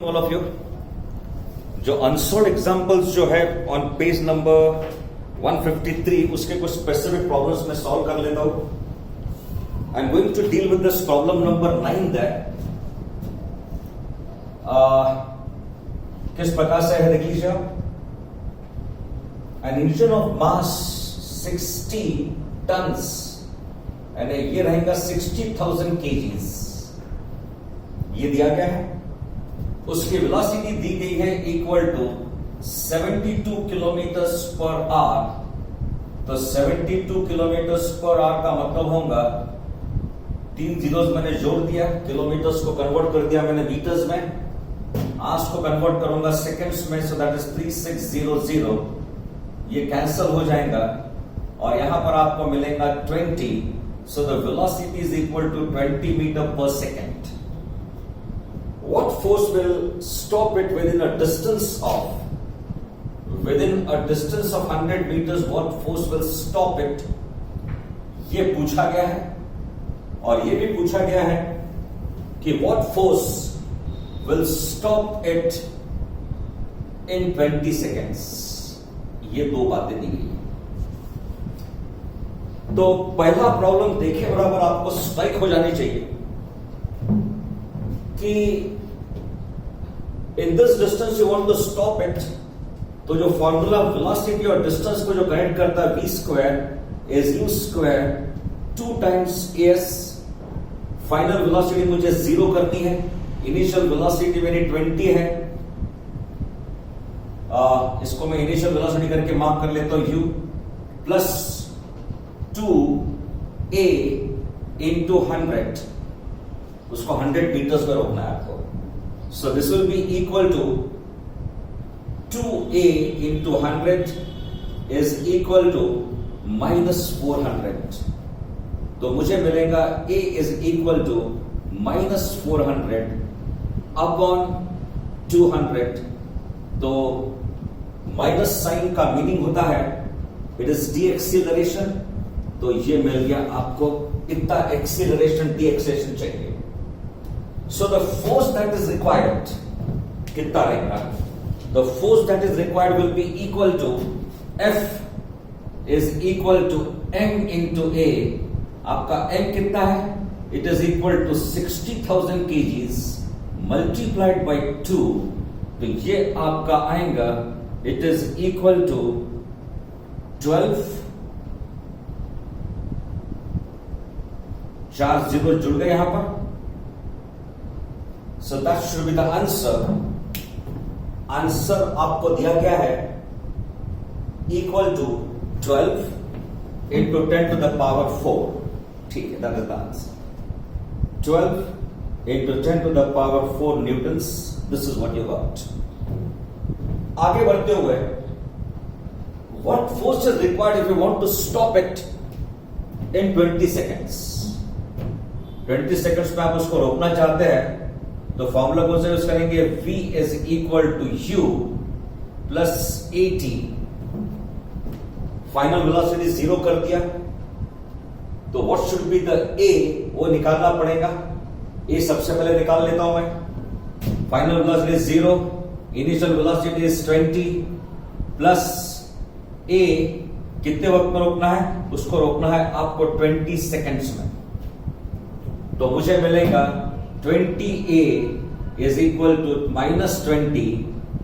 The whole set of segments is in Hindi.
ऑल ऑफ यू जो अनसॉल्व एग्जांपल्स जो है ऑन पेज नंबर 153 उसके कुछ स्पेसिफिक प्रॉब्लम्स मैं सॉल्व कर लेता हूं. I am going to deal with this problem number 9 that किस प्रकार से है देख लीजिए आप. An engine of mass 60 tons and ये रहेगा 60,000 kgs. ये दिया गया है. उसकी वेलोसिटी दी गई है equal to 72 kilometres per hour. तो 72 किलोमीटर्स पर आवर का मतलब होगा 3 जीरोस मैंने जोड़ दिया, किलोमीटर्स को कन्वर्ट कर दिया मैंने मीटर्स में, आवर्स को कन्वर्ट करूंगा सेकंड्स में, सो दैट इज 3600. ये कैंसल हो जाएगा और यहां पर आपको मिलेगा 20. So the velocity is equal to 20 metre per second. What force will stop it within a distance of 100 meters? What force will stop it? ये पूछा गया है. और ये भी पूछा गया है कि what force will stop it in 20 seconds? ये दो बातें दी गई. तो पहला प्रॉब्लम देखे बराबर आपको स्ट्राइक हो जानी चाहिए कि in this distance you want to stop it. तो जो फॉर्मूला वेलोसिटी और डिस्टेंस को जो कनेक्ट करता है v square is u square 2 times as. Final velocity मुझे 0 करनी है. इनिशियल वेलोसिटी मेरी 20 है. इसको मैं इनिशियल वेलोसिटी करके मार्क कर लेता हूं u प्लस 2a इंटू 100. उसको 100 मीटर्स पर रोकना है आपको. So this will be equal to 2a into 100 is equal to -400. तो मुझे मिलेगा a is equal to -400 upon 200. तो माइनस साइन का मीनिंग होता है इट इज डी एक्सीलरेशन. तो ये मिल गया आपको इतना एक्सीलरेशन डी एक्सीलरेशन चाहिए. So the force that is required कितना रहेगा? The force that is required will be equal to F is equal to m into A. आपका m कितना है? It is equal to 60,000 kgs multiplied by 2. तो ये आपका आएगा it is equal to 12. 4 zero जुड़ गए यहां पर. So that should be the answer. Answer आपको दिया गया है equal to 12 into 10 to the power 4. ठीक है, that is the answer. 12 into 10 to the power 4 newtons. This is what you got. आगे बढ़ते हुए what force is required if you want to stop it in 20 seconds. 20 seconds में आप उसको रोकना चाहते हैं तो फॉर्मूला को से यूज करेंगे v is equal to u plus 80. Final velocity 0 कर दिया. तो what should be the a वो निकालना पड़ेगा. a सबसे पहले निकाल लेता हूं मैं. Final velocity 0, initial velocity is 20 plus a कितने वक्त में रोकना है? उसको रोकना है आपको 20 सेकेंड्स में. तो मुझे मिलेगा 20a is equal to -20.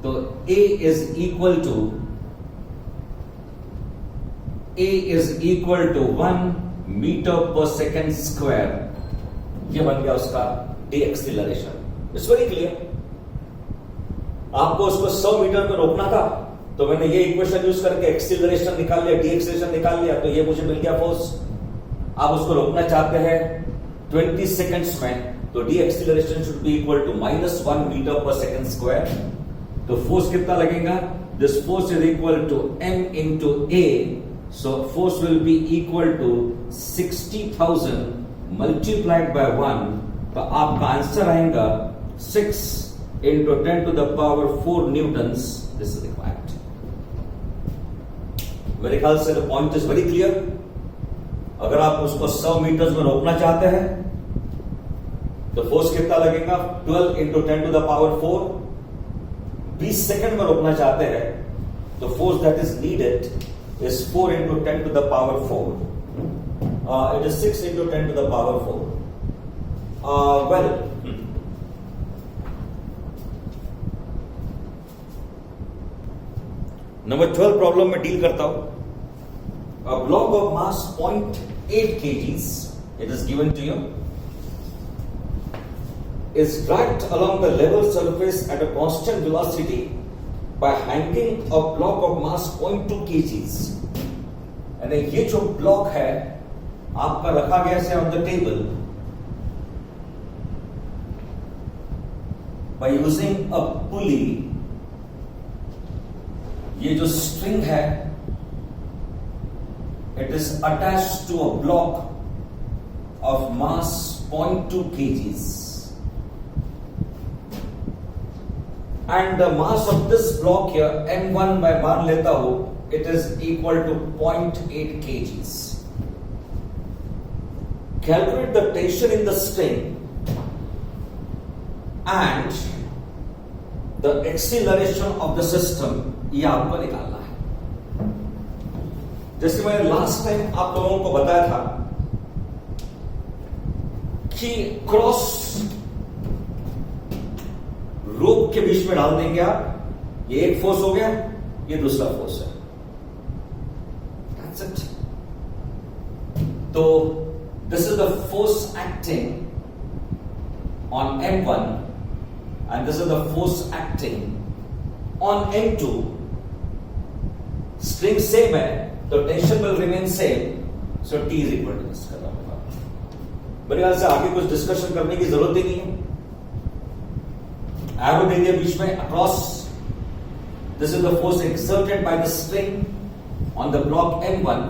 तो a is equal to 1 metre per second square. ये बन गया उसका D acceleration. It's very clear. आपको उसको 100 मीटर में रोकना था तो मैंने ये इक्वेशन यूज करके एक्सीलरेशन निकाल लिया, डी एक्सीलरेशन निकाल लिया. तो ये मुझे मिल गया फोर्स. आप उसको रोकना चाहते हैं 20 सेकेंड्स में तो the acceleration should be equal to -1 metre per second square. तो फोर्स कितना लगेगा? This force is equal to m into a. So force will be equal to 60,000 multiplied by 1. तो आपका आंसर आएगा 6 into 10 to the power 4 newtons. This is required. मेरे ख्याल से the point is very clear. अगर आप उसको 100 मीटर्स में रोकना चाहते हैं तो फोर्स कितना लगेगा? 12 into 10 to the power 4 20 second में रोकना चाहते हैं तो force that is needed is 4 into 10 to the power 4. It is 6 into 10 to the power 4. Well, number 12 problem में डील करता हूं. A block of mass 0.8 kgs, it is given to you, is dragged along the level surface at a constant velocity by hanging a block of mass 0.2 kgs. यानी ये जो ब्लॉक है आपका रखा गया है on the table by using a pulley. ये जो स्ट्रिंग है it is attached to a block of mass 0.2 kgs. And the mass of this block here, m1 by मान लेता हूं, it is equal to 0.8 kgs. Calculate the tension in the string and the acceleration of the system. ये आपको निकालना है. जैसे मैंने लास्ट टाइम आप लोगों को बताया था कि क्रॉस रोप के बीच में डाल देंगे आप, ये एक फोर्स हो गया, ये दूसरा फोर्स है. That's it. तो this is the force acting on M1 and this is the force acting on M2. String same है तो tension will remain same, so T is equal to this. खत्म होगा. मेरे ख्याल से आगे कुछ डिस्कशन करने की जरूरत ही नहीं है. एरो दे दिया बीच में across. This is the force exerted by the string on the block M1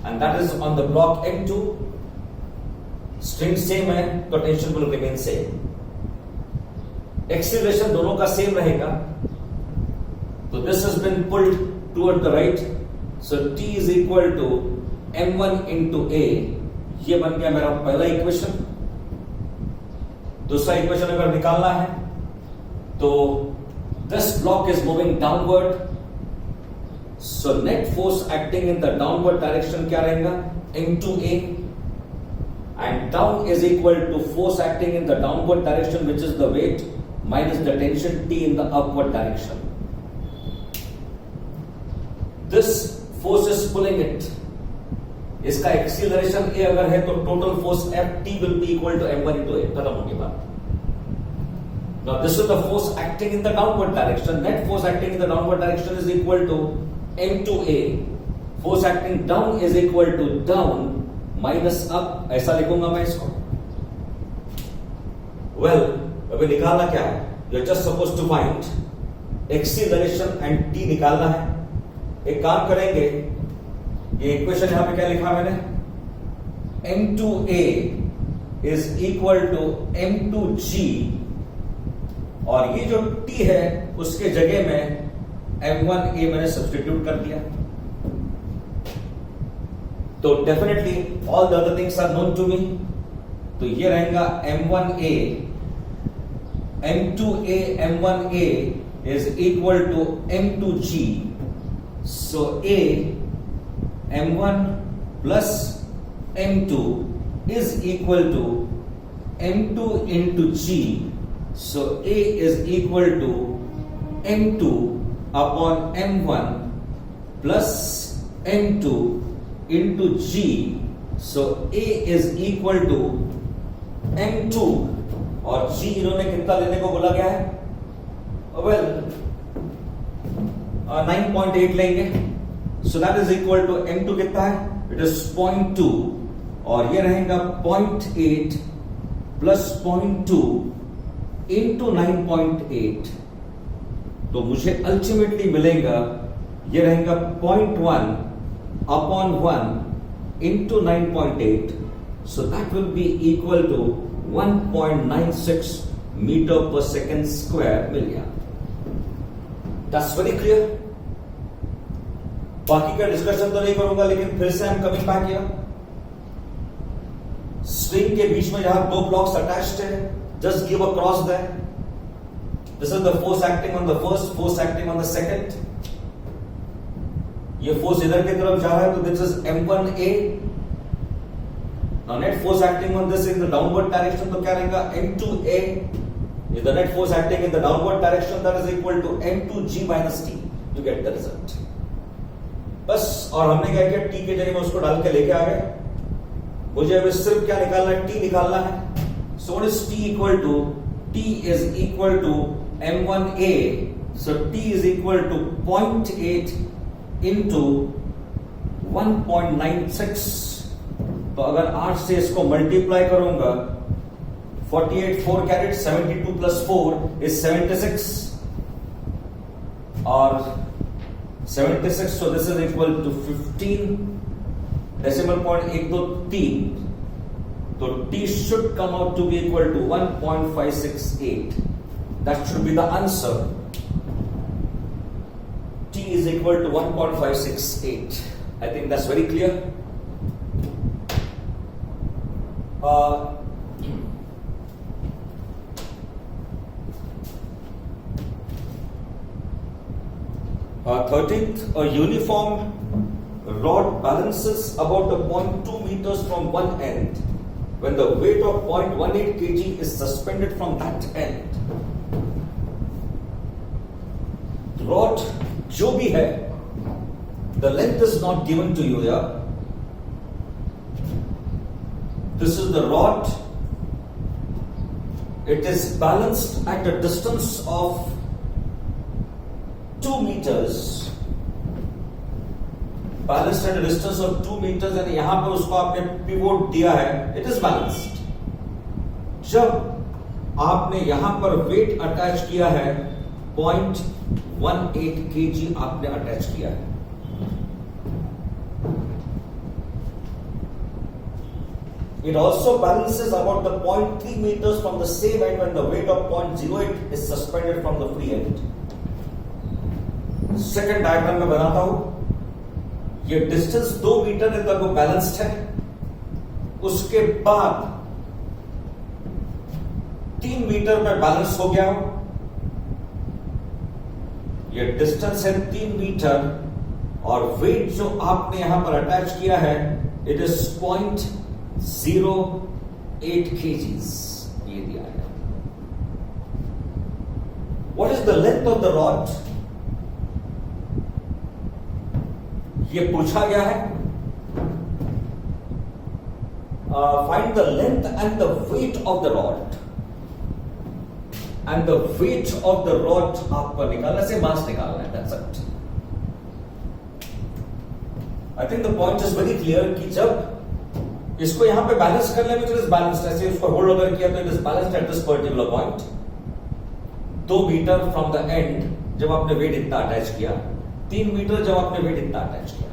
and that is on the block M2. String same है तो tension will remain same. Acceleration दोनों का सेम रहेगा, तो this has been pulled toward the right, so T is equal to M1 into A. ये बन गया मेरा पहला इक्वेशन. दूसरा इक्वेशन अगर निकालना है तो this block is moving downward, so net force acting in the downward direction क्या रहेगा, M2A, and down is equal to force acting in the downward direction, which is the weight, minus the tension T in the upward direction. This force is pulling it. इसका एक्सीलरेशन A अगर है तो total force Ft will be equal to M1 into A. खत्म होगी बात. Now this is the force acting in the downward direction. Net force acting in the downward direction is equal to M2A. Force acting down is equal to down minus up. ऐसा लिखूंगा मैं इसको. वेल, अभी निकालना क्या है, you are just suppose to find acceleration and T निकालना है. एक काम करेंगे, ये इक्वेशन यहां पे क्या लिखा मैंने, M2A is equal to M2G, और ये जो T है उसके जगह में M1A मैंने सब्स्टिट्यूट कर दिया. तो definitely all the other things are known to me. तो ये रहेगा M1A, M2A M1A is equal to M2G. So A M1 plus M2 is equal to M2 into G. So A is equal to M2 upon M1 plus M2 into G. So A is equal to M2 और G इन्होंने कितना लेने को बोला गया है, वेल 9.8 लेंगे. So that is equal to M2 कितना है, it is 0.2, और ये रहेगा 0.8 plus 0.2 into 9.8. तो मुझे अल्टीमेटली मिलेगा, ये रहेगा 0.1 upon 1 into 9.8, so that will be equal to 1.96 meter per second square मिल गया. That's very clear. बाकी का डिस्कशन तो नहीं करूंगा, लेकिन फिर से हम कमिंग बैक हियर. स्ट्रिंग के बीच में जहां दो ब्लॉक्स अटैच्ड है, just give a cross there. This is the force acting on the first, force acting on the second. ये फोर्स इधर की तरफ जा रहा है, तो this is M1A. Now net force acting on this in the downward direction, तो क्या रहेगा M2A. If the net force acting in the downward direction, that is equal to M2G minus T. You get the result. बस, और हमने क्या किया, T के जगह में उसको डाल के लेके आ गए. मुझे अभी सिर्फ क्या निकालना है, T निकालना है. So what is T equal to? T is equal to M1A. So T is equal to 0.8 into 1.96. तो अगर 8 से इसको मल्टीप्लाई करूंगा, 48 4 कैरेट, 72 plus 4 is 76, और 76, so this is equal to 15. Decimal point 1 2 3, so T should come out to be equal to 1.568. That should be the answer. T is equal to 1.568. I think that's very clear. Uh, 13th, a uniform rod balances about 0.2 meters from one end when the weight of 0.18 kg is suspended from that end. Rod जो भी है, the length is not given to you here. This is the rod. It is balanced at a distance of 2 meters. Balanced at a distance of 2 meters, and यहां पर उसको आपने पिवोट दिया है. It is balanced. जब आपने यहां पर वेट अटैच किया है, 0.18 kg आपने अटैच किया है. It also balances about the 0.3 meters from the same end when the weight of 0.08 is suspended from the free end. Second diagram में बनाता हूं. ये डिस्टेंस 2 मीटर तक वो बैलेंस्ड है. उसके बाद 3 मीटर पे बैलेंस हो गया. ये डिस्टेंस है 3 मीटर, और वेट जो आपने यहां पर अटैच किया है, इट इज 0.08 kgs. ये दिया है. What is the length of the rod? ये पूछा गया है. Find the length and the weight of the rod. And the weight of the rod आपको निकालना से मास निकालना है. That's it. I think the point is very clear कि जब इसको यहां पे बैलेंस करने में, तो इज बैलेंस्ड. ऐसे उसको होल्ड अगर किया तो it is balanced at this particular point. 2 metre from the end जब आपने वेट इतना अटैच किया, 3 मीटर जब आपने वेट इतना अटैच किया.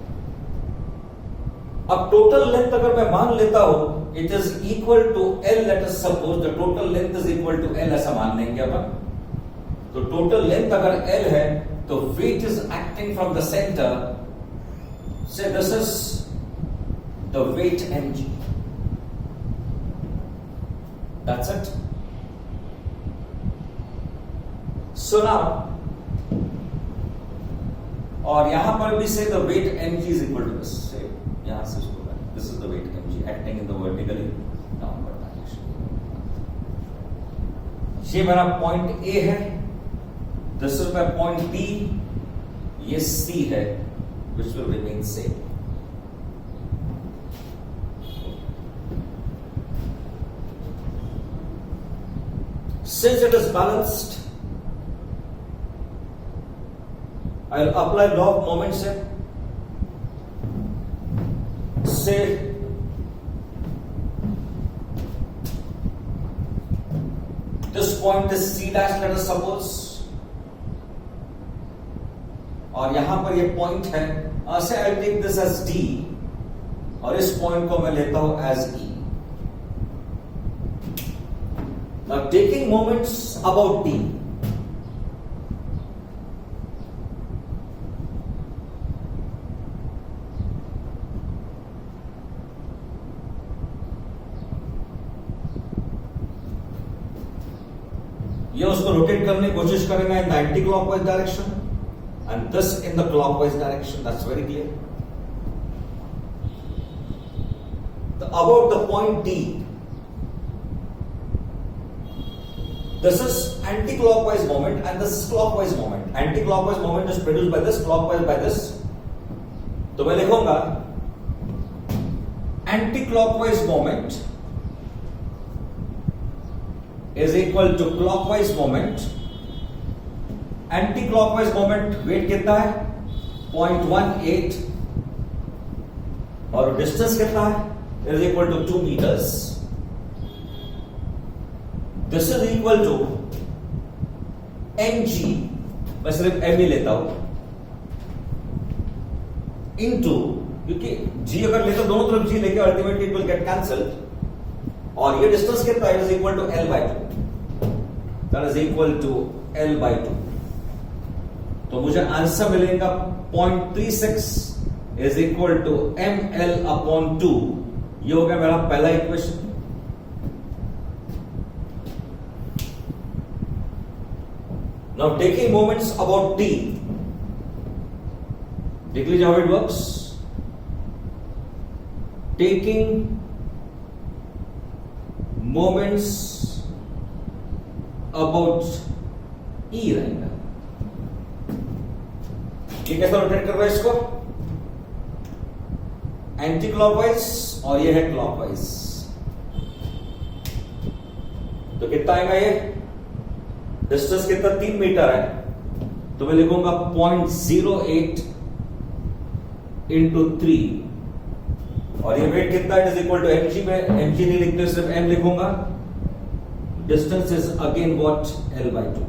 अब टोटल लेंथ अगर मैं मान लेता हूं, it is equal to L. Let us suppose the total length is equal to L, ऐसा मान लेंगे अपन. तो टोटल लेंथ अगर L है, तो weight is acting from the centre. से this is the weight mg. That's it. So now, और यहां पर भी से the weight mg is equal to this. यहां से इसको, this is the weight mg acting in the vertically downward direction. ये मेरा पॉइंट A है. This is my point B. ये C है, which will remain same. Since it is balanced, I'll apply law of moments here. Say this point is C dash, let us suppose, और यहां पर ये पॉइंट है. से I'll take this as D, और इस पॉइंट को मैं लेता हूं as E. Now taking moments about D. ये उसको रोटेट करने की कोशिश करेगा in the anti clockwise direction and this in the clockwise direction. That's very clear. About the point D, this is anti-clockwise moment and this is clockwise moment. Anti-clockwise moment is produced by this, clockwise by this. तो मैं लिखूंगा anti-clockwise moment is equal to clockwise moment. Anti-clockwise moment weight कितना है? 0.18 और डिस्टेंस कितना है? Is equal to 2 meters. This is equal to mg. मैं सिर्फ m ही लेता हूं into, क्योंकि g अगर लेता दोनों तरफ g लेके ultimately it will get cancelled और ये डिस्टेंस कितना है? Is equal to l by 2. That is equal to l by 2. तो मुझे आंसर मिलेगा 0.36 is equal to ml upon 2. ये हो गया मेरा पहला equation. Now taking moments about t, देख लीजिए how it works. Taking moments about e रहेगा. ये कैसे रोटेट कर रहा है इसको? एंटी क्लॉकवाइज और ये है क्लॉकवाइज. तो कितना आएगा? ये डिस्टेंस कितना? 3 मीटर है. तो मैं लिखूंगा 0.08 इंटू 3 और ये वेट कितना? It is equal to mg. में mg नहीं लिखते, सिर्फ m लिखूंगा. Distance is again what? l by 2.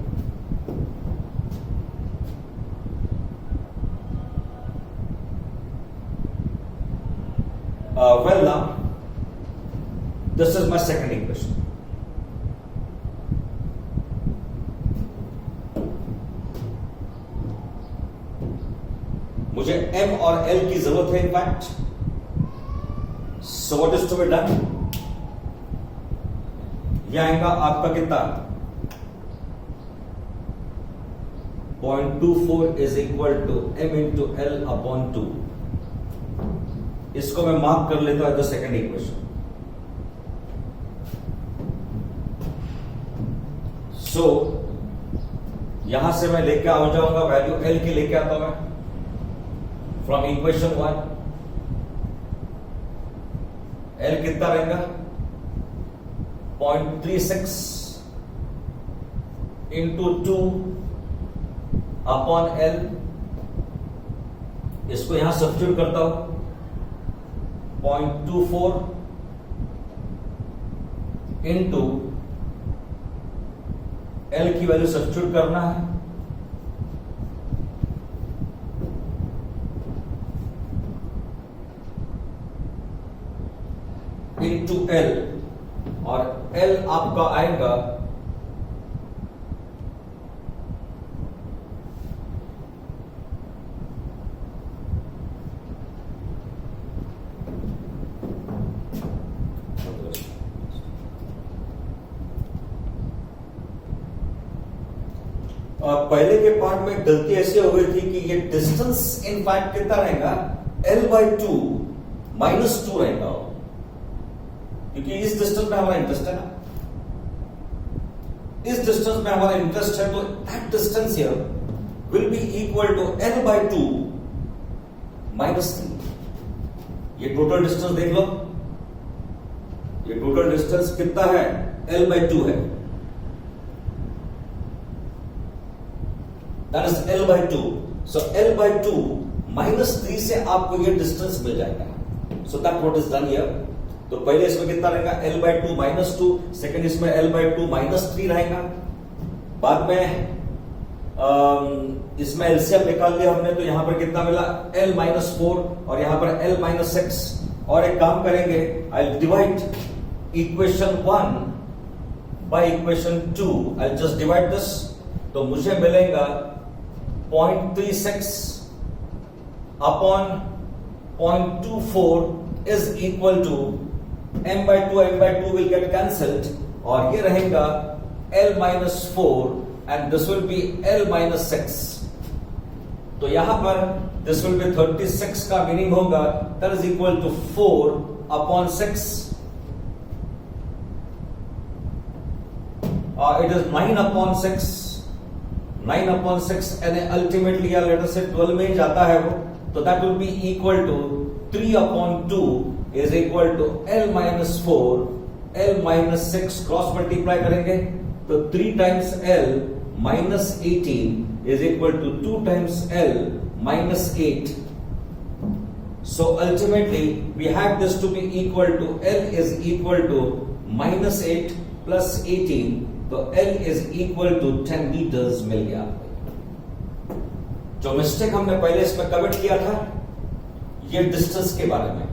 Well now, this is my second equation. मुझे m और l की जरूरत है in fact. So what is to be done? यह आएगा आपका कितना? 0.24 is equal to m into l upon 2. इसको मैं मार्क कर लेता हूं द सेकेंड इक्वेशन. सो यहां से मैं लेके आ जाऊंगा वैल्यू एल की, लेके आता हूं मैं फ्रॉम इक्वेशन 1. एल कितना रहेगा? 0.36 इंटू 2 अपॉन एल. इसको यहां सब्स्टिट्यूट करता हूं. 0.24 इंटू एल की वैल्यू सब्स्टिट्यूट करना है. इंटू एल और एल आपका आएगा पहले के पार्ट में गलती ऐसी हो गई थी कि ये डिस्टेंस इनफैक्ट कितना रहेगा? l by 2 minus 2 रहेगा, क्योंकि इस डिस्टेंस में हमारा इंटरेस्ट है ना. इस डिस्टेंस में हमारा इंटरेस्ट है, तो that distance here will be equal to l by 2 minus 3. ये टोटल डिस्टेंस देख लो. ये टोटल डिस्टेंस कितना है? l by 2 है. That is L by 2. So L by 2 minus 3 से आपको ये डिस्टेंस मिल जाएगा. So that what is done here. तो पहले इसमें कितना रहेगा? L by 2 minus 2. सेकेंड इसमें L by 2 minus 3 रहेगा. बाद में इसमें एलसीएम निकाल लिया हमने, तो यहां पर कितना मिला? L minus 4 और यहां पर L minus 6. और एक काम करेंगे, I'll divide equation 1 by equation 2. I'll just divide this. तो मुझे मिलेगा 0.36 upon 0.24 is equal to m by 2 will get cancelled और ये रहेगा L minus 4 and this will be L minus 6. तो यहां पर this will be 36 का मीनिंग होगा that is equal to 4 upon 6. It is 9 upon 6. 9 upon 6 and ultimately या let us say 12 में जाता है वो, तो that will be equal to 3 upon 2 is equal to L minus 4, L minus 6 cross multiply करेंगे तो 3 times L minus 18 is equal to 2 times L minus 8. So ultimately we have this to be equal to L is equal to minus 8 plus 18, तो L is equal to 10 meters मिल गया. जो मिस्टेक हमने पहले इसमें कमिट किया था ये डिस्टेंस के बारे में,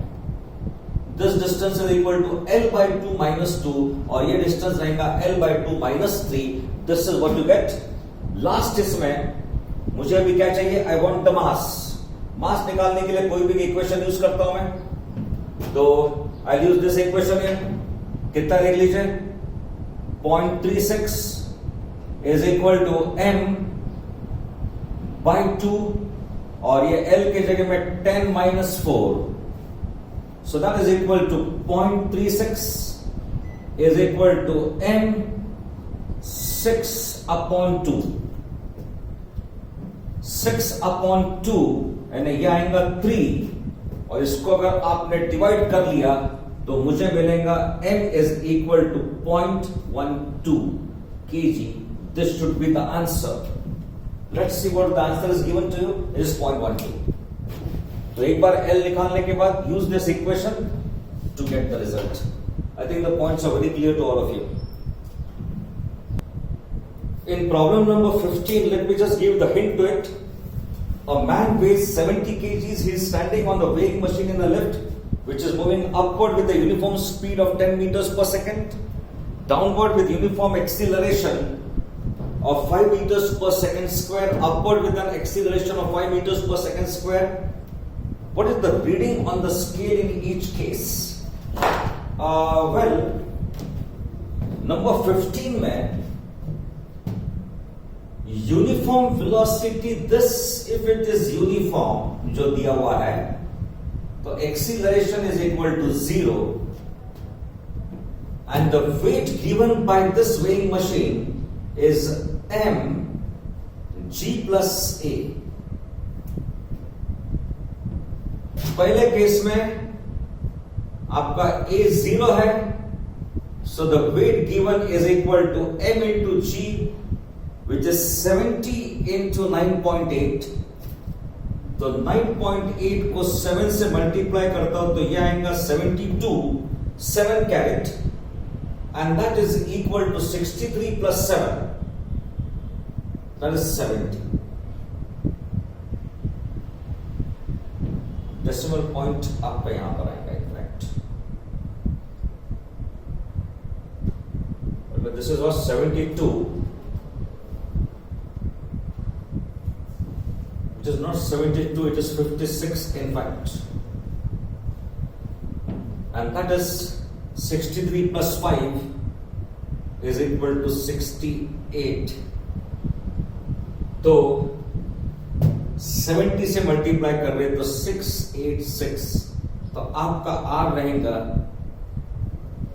this distance is equal to L by 2 minus 2 और ये डिस्टेंस रहेगा L by 2 minus 3. This is what you get. Last इसमें मुझे अभी क्या चाहिए, आई वांट द मास. मास निकालने के लिए कोई भी इक्वेशन यूज करता हूं मैं, तो आई यूज दिस इक्वेशन है. कितना लिख लीजिए, 0.36 is equal to m by 2 और ये L के जगह में 10 minus 4, so that is equal to 0.36 is equal to m 6 upon 2. 6 upon 2 यानी ये आएगा 3 और इसको अगर आपने डिवाइड कर लिया तो मुझे मिलेगा m is equal to 0.12 kg. This should be the answer. Let's see what the answer is given to you. It is 0.12. तो एक बार L निकालने के बाद use this equation to get the result. I think the points are very clear to all of you. In problem number 15, let me just give the hint to it. A man weighs 70 kgs. He is standing on the weighing machine in a lift, which is moving upward with a uniform speed of 10 meters per second, downward with uniform acceleration of 5 meters per second square, upward with an acceleration of 5 meters per second square. What is the reading on the scale in each case? Well, number 15 में uniform velocity, this if it is uniform जो दिया हुआ है तो acceleration is equal to 0 and the weight given by this weighing machine is m g plus a. पहले केस में आपका a 0 है, so the weight given is equal to m into g, which is 70 into 9.8. तो 9.8 को 7 से मल्टीप्लाई करता हूं तो यह आएगा 72 7 carat and that is equal to 63 plus 7, that is 70. Decimal point आपका यहां पर आएगा in fact, but this is was 72, it is not 72, it is 56 in fact, and that is 63 plus 5 is equal to 68. तो 70 से मल्टीप्लाई कर रहे तो 686, तो आपका R रहेगा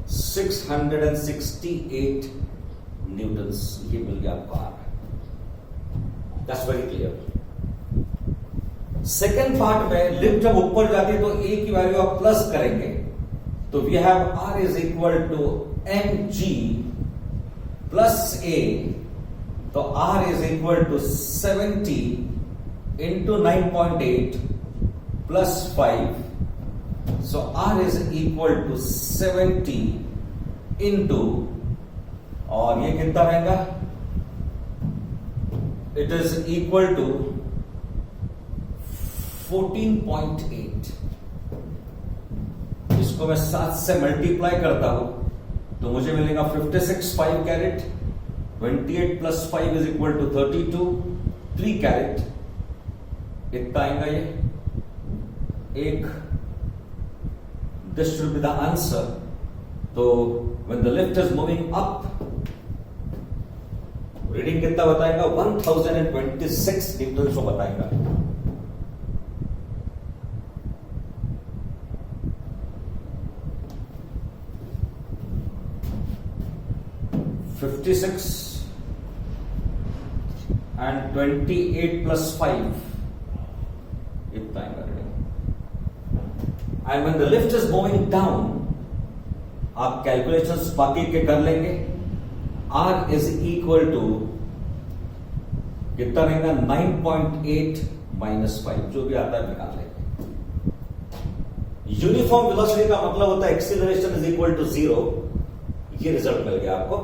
668 न्यूटन्स. ये मिल गया आपका R. That's very clear. Second part में लिफ्ट जब ऊपर जाती है तो A की वैल्यू आप प्लस करेंगे तो we have R is equal to mg plus A, तो R is equal to 70 into 9.8 plus 5, so R is equal to 70 into, और ये कितना रहेगा, it is equal to 14.8. इसको मैं 7 से मल्टीप्लाई करता हूं तो मुझे मिलेगा 56 5 carat, 28 plus 5 is equal to 32 3 carat. इतना आएगा ये एक. This should be the answer. तो when the lift is moving up reading कितना बताएगा? 1026 न्यूटन को बताएगा। $56 and 28 plus 5 इतना आएगा reading. And when the lift is moving down, आप कैलकुलेशंस बाकी के कर लेंगे। R इज इक्वल टू कितना रहेगा? 9.8 माइनस 5, जो भी आता है निकाल लेंगे। यूनिफॉर्म वेलोसिटी का मतलब होता है एक्सीलरेशन इज इक्वल टू 0। ये रिजल्ट मिल गया आपको।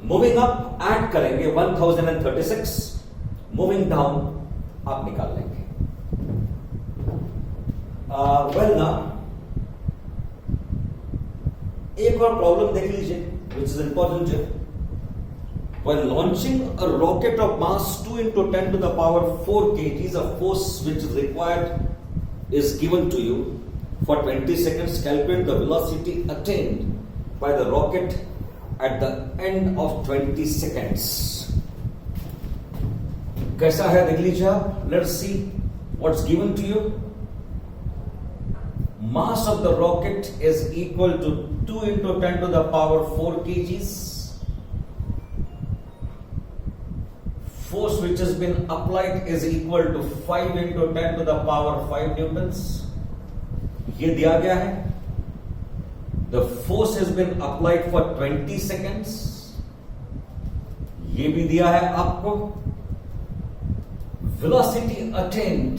मूविंग अप ऐड करेंगे 1036, मूविंग डाउन आप निकाल लेंगे। वेल ना, एक और प्रॉब्लम देख लीजिए which is important here. While launching a rocket of mass 2 into 10 to the power 4 kgs, a force which is required is given to you. For 20 seconds, calculate the velocity attained by the rocket at the end of 20 seconds. कैसा है देख लीजिए आप। Let's see what's given to you. Mass of the rocket is equal to 2 into 10 to the power 4 kgs. Force which has been applied is equal to 5 into 10 to the power 5 newtons. ये दिया गया है। The force has been applied for 20 seconds. ये भी दिया है आपको। Velocity attained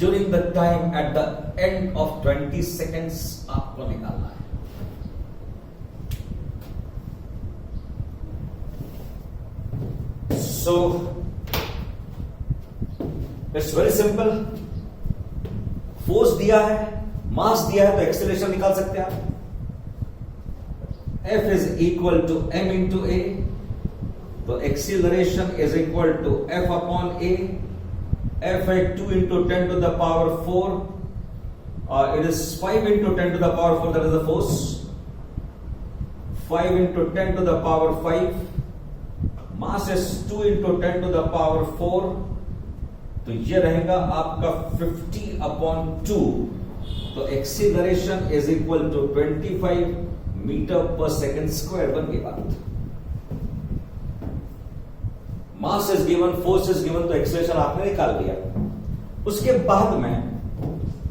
during the time at the end of 20 seconds आपको निकालना है। So it's very simple. Force दिया है, मास दिया है, तो एक्सेलरेशन निकाल सकते हैं आप। F is equal to m into a, तो acceleration is equal to F upon a। F at 2 into 10 to the power 4. It is 5 into 10 to the power 4, that is the force. 5 into 10 to the power 5. Mass is 2 into 10 to the power 4. तो ये रहेगा आपका 50 upon 2. तो acceleration is equal to 25 metre per second square बन गई बात। Mass is given, force is given, तो एक्सेलरेशन आपने निकाल दिया। उसके बाद में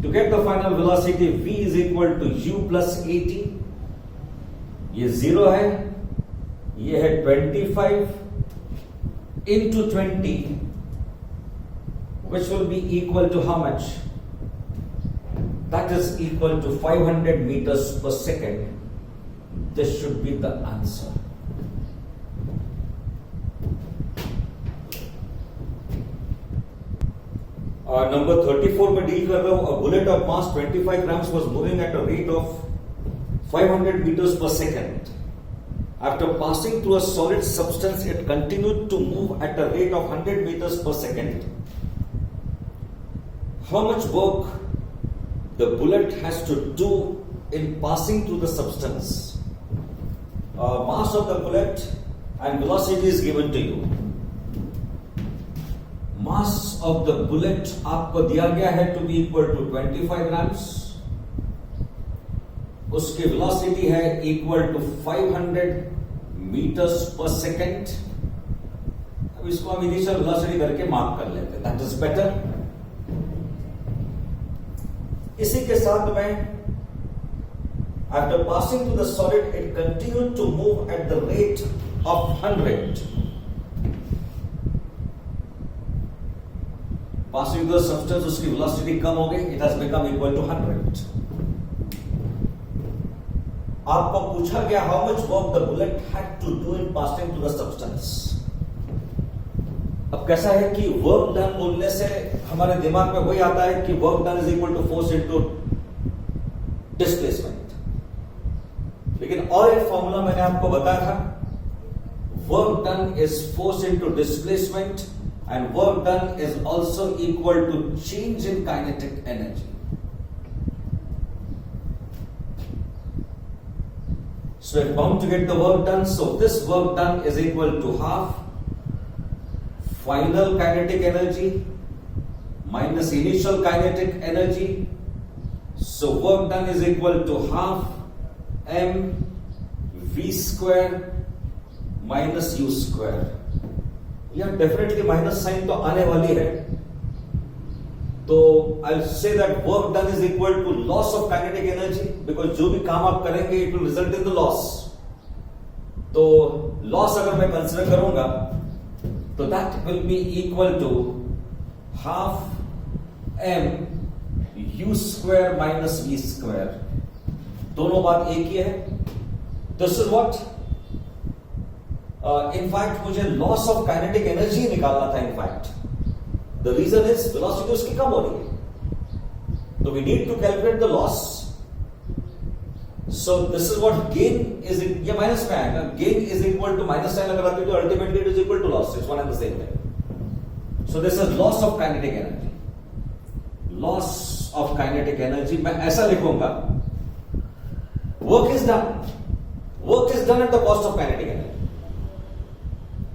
to get the final velocity v is equal to u plus 80। ये 0 है, ये है 25 into 20, which will be equal to how much? That is equal to 500 meters per second. This should be the answer. Number 34 में डील कर रहा हूं। A bullet of mass 25 grams was moving at a rate of 500 meters per second. After passing through a solid substance, it continued to move at a rate of 100 meters per second. How much work the bullet has to do in passing through the substance? Mass of the bullet and velocity is given to you. Mass of the bullet आपको दिया गया है to be equal to 25 grams. उसकी वेलोसिटी है equal to 500 metres per second. अब इसको हम इनिशियल वेलोसिटी करके मार्क कर लेते हैं, दैट इज बेटर। इसी के साथ में after passing to the solid it continued to move at the rate of 100। Passing through the substance, उसकी velocity कम हो गई, it has become equal to 100. आपको पूछा गया how much work the bullet had to do in passing through the substance. अब कैसा है कि वर्क डन बोलने से हमारे दिमाग में वही आता है कि work done is equal to force into displacement. लेकिन और एक फॉर्मूला मैंने आपको बताया था, work done is force into displacement and work done is also equal to change in kinetic energy. So So we're bound to get the work done. So this work done is equal to half final kinetic energy minus initial kinetic energy. So work done is equal to half m v square minus u square. Yeah, definitely minus sign तो आने वाली है. तो I'll say that work done is equal to loss of kinetic energy because जो भी काम आप करेंगे it will result in the loss. तो loss अगर मैं कंसिडर करूंगा तो that will be equal to half m u square minus v square. दोनों बात एक ही है. This is what इनफैक्ट मुझे लॉस ऑफ काइनेटिक एनर्जी निकालना था. In fact the reason is velocity उसकी कम हो रही है, तो we need to calculate the loss. So this is what gain is. ये माइनस में आएगा. Gain is equal to minus sign अगर आती है तो ultimately it is equal to loss. It's one and the same thing. So this is loss of kinetic energy. Loss of kinetic energy मैं ऐसा लिखूंगा, work is done. Work is done at the cost of kinetic energy.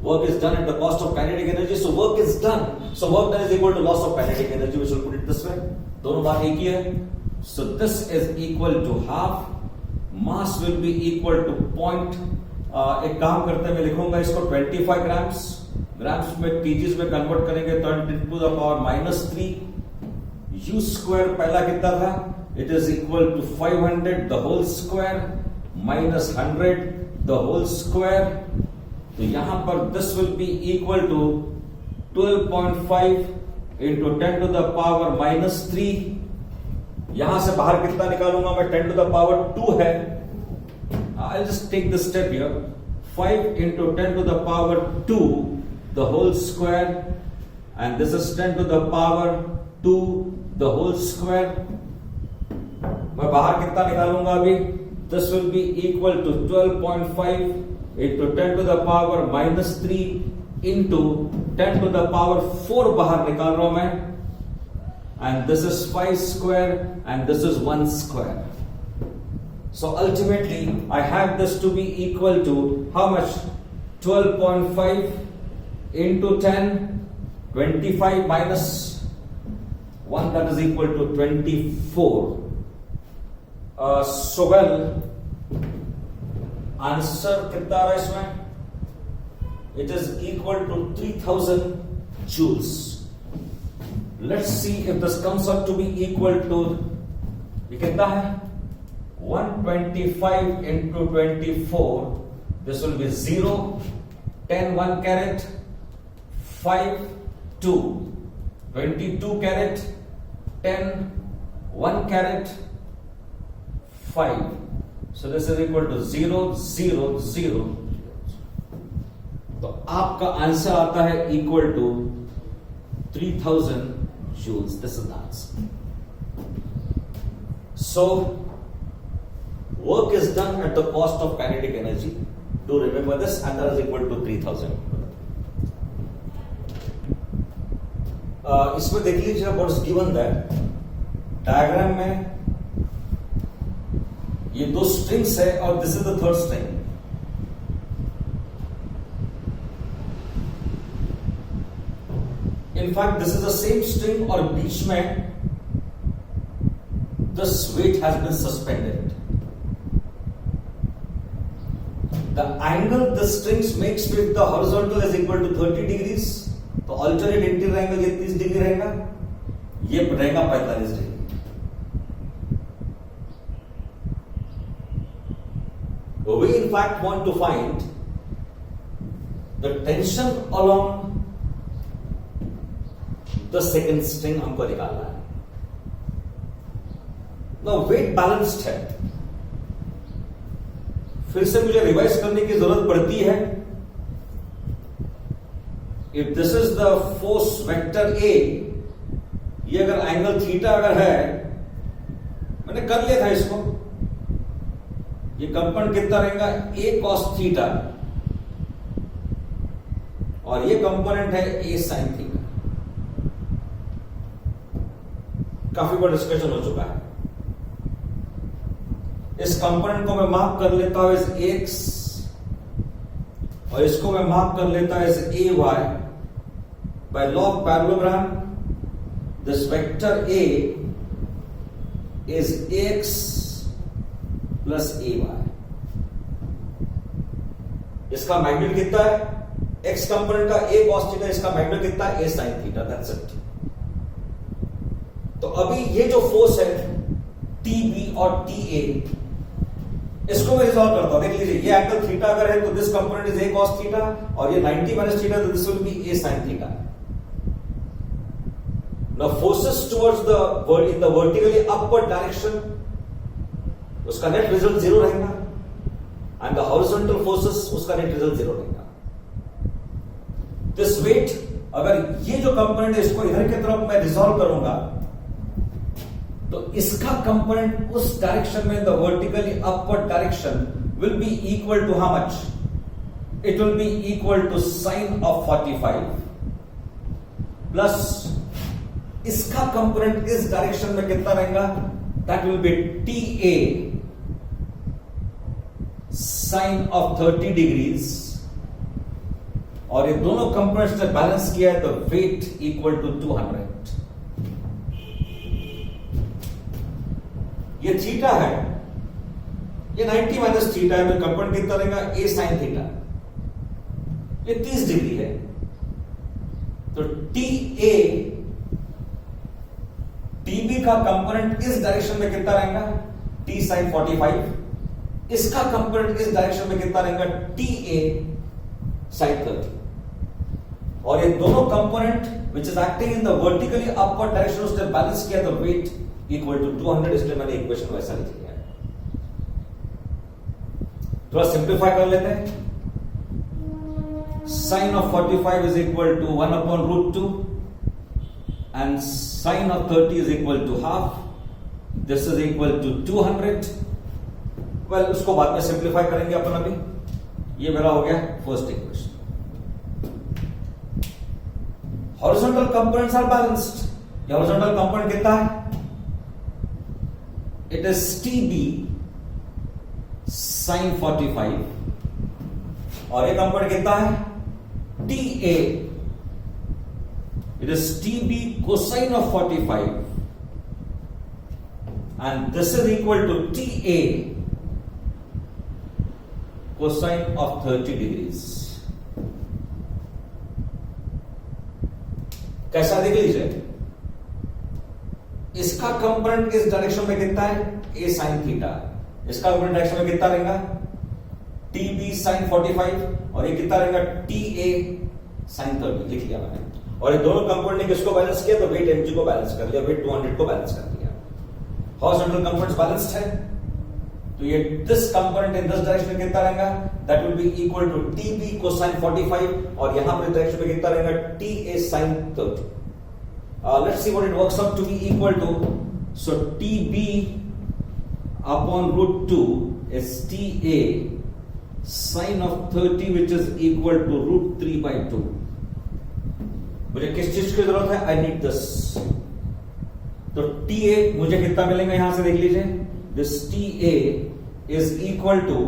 Work is done at the cost of kinetic energy. So work is done. So work done is equal to loss of kinetic energy. We should put it this way. दोनों बात एक ही है. So this is equal to half. Mass will be equal to point. एक काम करते हैं, मैं लिखूंगा इसको 25 grams. Grams में kgs में convert करेंगे तो 10 to the power minus 3. U square पहला कितना था? It is equal to 500 the whole square minus 100 the whole square. तो यहां पर this will be equal to 12.5 into 10 to the power minus 3. यहां से बाहर कितना निकालूंगा मैं? 10 टू द पावर 2 है. I just take this step here. 5 into 10 to the power 2 the whole square and this is 10 to the power 2 the whole square. मैं बाहर कितना निकालूंगा अभी? This will be equal to 12.5 into 10 to the power minus 3 into 10 to the power 4 बाहर निकाल रहा हूं मैं. And this is 5 square and this is 1 square. So ultimately I have this to be equal to how much? 12.5 into 10, 25 minus 1, that is equal to 24. So well, answer कितना आ रहा है इसमें? It is equal to 3000 joules. Let's see if this comes up to be equal to, ये कितना है? 125 into 24. This will be 0, 10 1 carat, 5 2, 22 carat, 10 1 carat, 5. So this is equal to 0 0 0. तो आपका आंसर आता है equal to 3000 joules. This is the answer. So work is done at the cost of kinetic energy. Do remember this, and that is equal to 3000. इसमें देख लीजिए what is given that diagram में ये दो स्ट्रिंग्स है और this is the third string. In fact this is the same string और बीच में this weight has been suspended. The angle the strings makes with the horizontal is equal to 30 degrees. तो अल्टरनेट इंटीरियर एंगल ये 30 डिग्री रहेगा, ये रहेगा 45 degree. We in fact want to find the tension along the second string. हमको निकालना है. Now weight balanced है. फिर से मुझे रिवाइज करने की जरूरत पड़ती है. If this is the force vector A, ये अगर एंगल थीटा अगर है, मैंने कर लिया था इसको. ये कंपोनेंट कितना रहेगा? A cos थीटा और ये कंपोनेंट है A sin थीटा. काफी बड़ा डिस्कशन हो चुका है. इस कंपोनेंट को मैं मार्क कर लेता हूं एज एक्स और इसको मैं मार्क कर लेता हूं as a y by law of parallelogram this vector a is x plus a y. इसका मैग्नीट्यूड कितना है? एक्स कंपोनेंट का ए कॉस थीटा, इसका मैग्नीट्यूड कितना है? A sine theta, that's it. तो अभी ये जो फोर्स है टी बी और टी ए, इसको मैं रिजॉल्व करता हूं। देख लीजिए, ये एंगल थीटा अगर है तो this component is a cos theta और ये 90 माइनस थीटा, तो this will B A sine theta. Now forces towards the in the vertically upward direction, उसका नेट रिजल्ट जीरो रहेगा एंड द हॉरिजॉन्टल फोर्सेस, उसका नेट रिजल्ट जीरो रहेगा। दिस वेट, अगर ये जो कंपोनेंट है इसको इधर की तरफ मैं रिजॉल्व करूंगा तो इसका कंपोनेंट उस डायरेक्शन में, the vertically upward direction, will be equal to how much? It will be equal to sine of 45 plus इसका कंपोनेंट इस डायरेक्शन में कितना रहेगा? That will be T A sine of 30 degrees, और ये दोनों कंपोनेंट्स ने बैलेंस किया है तो वेट इक्वल टू 200। ये थीटा है, ये 90 माइनस थीटा है, तो कंपोनेंट कितना रहेगा? A sine theta. ये 30 डिग्री है, तो टी ए टीबी का कंपोनेंट इस डायरेक्शन में कितना रहेगा? T sine 45। इसका कंपोनेंट इस डायरेक्शन में कितना रहेगा? T A sine 30। और ये दोनों component which is acting in the vertically upward direction, उसने बैलेंस किया तो वेट इक्वल टू 200, इसलिए मैंने इक्वेशन वैसा लिख दिया। थोड़ा सिंप्लीफाई कर लेते हैं। Sine of 45 is equal to 1 upon root 2 and sine of 30 is equal to half, this is equal to 200। Well, उसको बाद में सिंप्लीफाई करेंगे अपन। अभी ये मेरा हो गया first equation. Horizontal components are balanced. ये हॉरिजॉन्टल कंपोनेंट कितना है? It is T B sine 45 और ये कंपोनेंट कितना है? T A, it is T B cosine of 45 and this is equal to T A cosine of 30 degrees. कैसा देख लीजिए, इसका कंपोनेंट इस डायरेक्शन में कितना है? A sine theta. इसका कंपोनेंट डायरेक्शन में कितना रहेगा? टी बी साइन 45 और ये कितना रहेगा? टी ए साइन 30 लिख लिया मैंने। और ये दोनों कंपोनेंट ने किसको बैलेंस किया? तो वेट mg को बैलेंस कर लिया, वेट 200 को बैलेंस कर लिया। हॉरिजॉन्टल कंपोनेंट्स बैलेंस्ड है, तो ये this component in this direction में कितना रहेगा? That will be equal to T B cosine 45 और यहां पर डायरेक्शन में कितना रहेगा? T A sine 30। Let's see what it works out to be equal to. So TB upon root 2 is TA sine of 30 which is equal to root 3 by 2. मुझे किस चीज की जरूरत है? I need this. तो TA मुझे कितना मिलेगा? यहां से देख लीजिए, this TA is equal to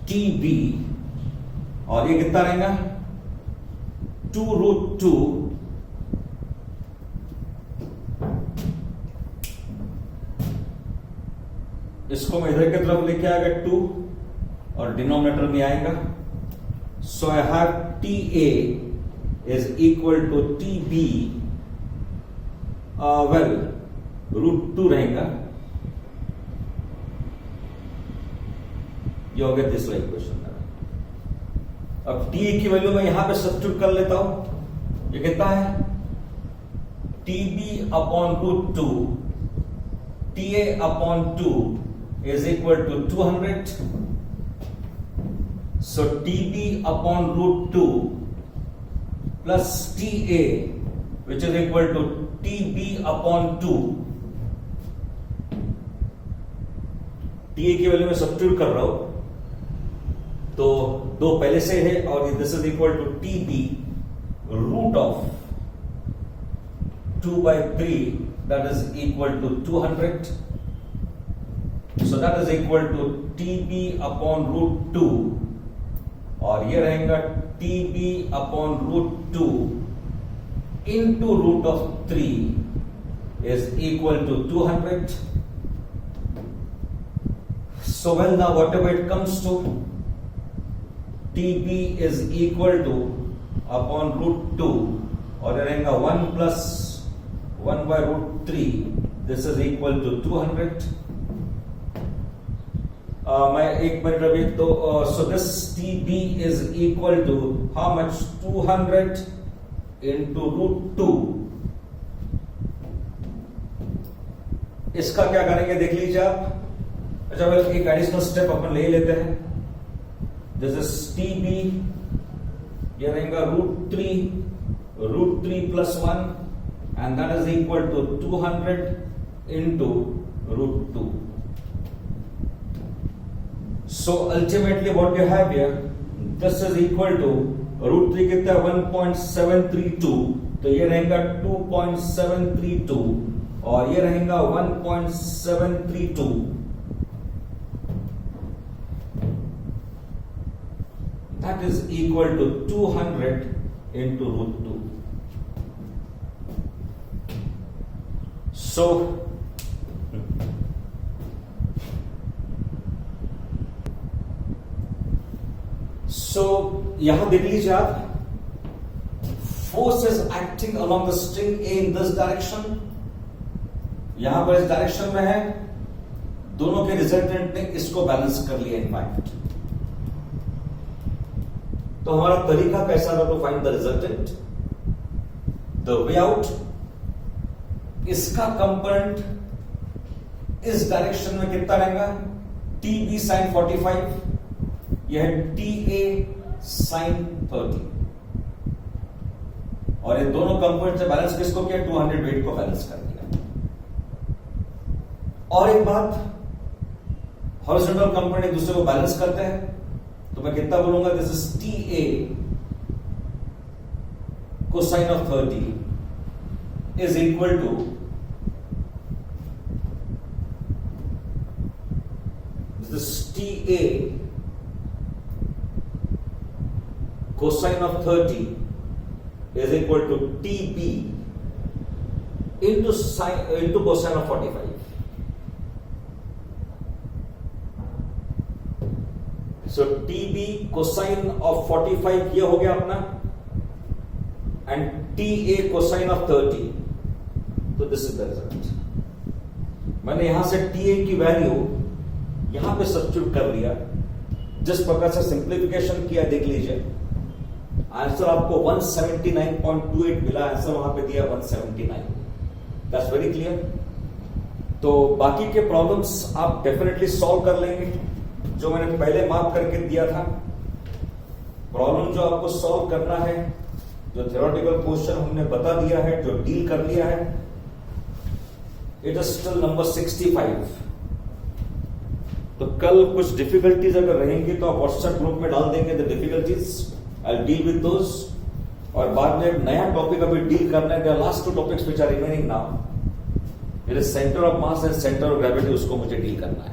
TB और ये कितना रहेगा? 2 root 2 इसको मैं इधर की तरफ लेके आएगा 2 और डिनोमिनेटर में आएगा। So I have T A is equal to T B, well root 2 रहेगा। ये हो गया तीसरा इक्वेशन। अब टी की वैल्यू मैं यहां पे सब्स्टिट्यूट कर लेता हूं। ये कितना है? T B upon root 2 T A upon 2 is equal to 200। So T B upon root 2 plus T A which is equal to T B upon 2। T A की वैल्यू में सब्स्टिट्यूट कर रहा हूं तो 2 पहले से है और this is equal to T B root of 2 by 3 that is equal to 200 so that is equal to TB upon root 2 और ये रहेगा TB upon root 2 into root of 3 is equal to 200. So well, now whatever it comes to, TB is equal to upon root 2 और रहेगा 1 plus 1 by root 3. This is equal to 200. मैं एक मिनट अभी तो so this TB is equal to how much? 200 into root 2. इसका क्या करेंगे देख लीजिए आप. अच्छा एक एडिशनल स्टेप अपन ले लेते हैं. दिस इज TB, ये रहेगा root 3 plus 1 and that is equal to 200 into root 2. So ultimately what you have here, this is equal to root 3 कितना 1.732, तो ये रहेगा 2.732 और ये रहेगा 1.732. That is equal to 200 into root 2. So यहां देख लीजिए आप, force is acting along the string A in this direction. यहां पर इस डायरेक्शन में है, दोनों के रिजल्टेंट ने इसको बैलेंस कर लिया. इनफैक्ट तो हमारा तरीका कैसा था to find the resultant? The way out, इसका कंपोनेंट इस डायरेक्शन में कितना रहेगा? TB sin 45, यह है TA sin 30 और ये दोनों कंपोनेंट से बैलेंस किसको किया? 200 वेट को बैलेंस कर दिया. और एक बात, हॉरिजॉन्टल कंपोनेंट एक दूसरे को बैलेंस करते हैं, तो मैं कितना बोलूंगा? This is TA cosine of 30 is equal to this TA cosine of 30 is equal to TB into cosine of 45. So TB cosine of 45 ये हो गया अपना, and TA cosine of 30. तो दिस इज द रिजल्ट. मैंने यहां से TA की वैल्यू यहां पे सब्स्टिट्यूट कर लिया. जिस प्रकार से सिंप्लीफिकेशन किया देख लीजिए, आंसर आपको 179.28 मिला. आंसर वहां पे दिया 179. That's very clear. तो बाकी के प्रॉब्लम्स आप डेफिनेटली सॉल्व कर लेंगे, जो मैंने पहले मार्क करके दिया था. प्रॉब्लम जो आपको सॉल्व करना है, जो थ्योरेटिकल क्वेश्चन हमने बता दिया है, जो डील कर लिया है, इट इज स्टिल नंबर 65. तो कल कुछ डिफिकल्टीज अगर रहेंगी तो आप व्हाट्सएप ग्रुप में डाल देंगे the difficulties. I'll deal with those. और बाद में एक नया टॉपिक अभी डील करना है. Last 2 topics which are remaining now. It is centre of mass and centre of gravity, उसको मुझे डील करना है.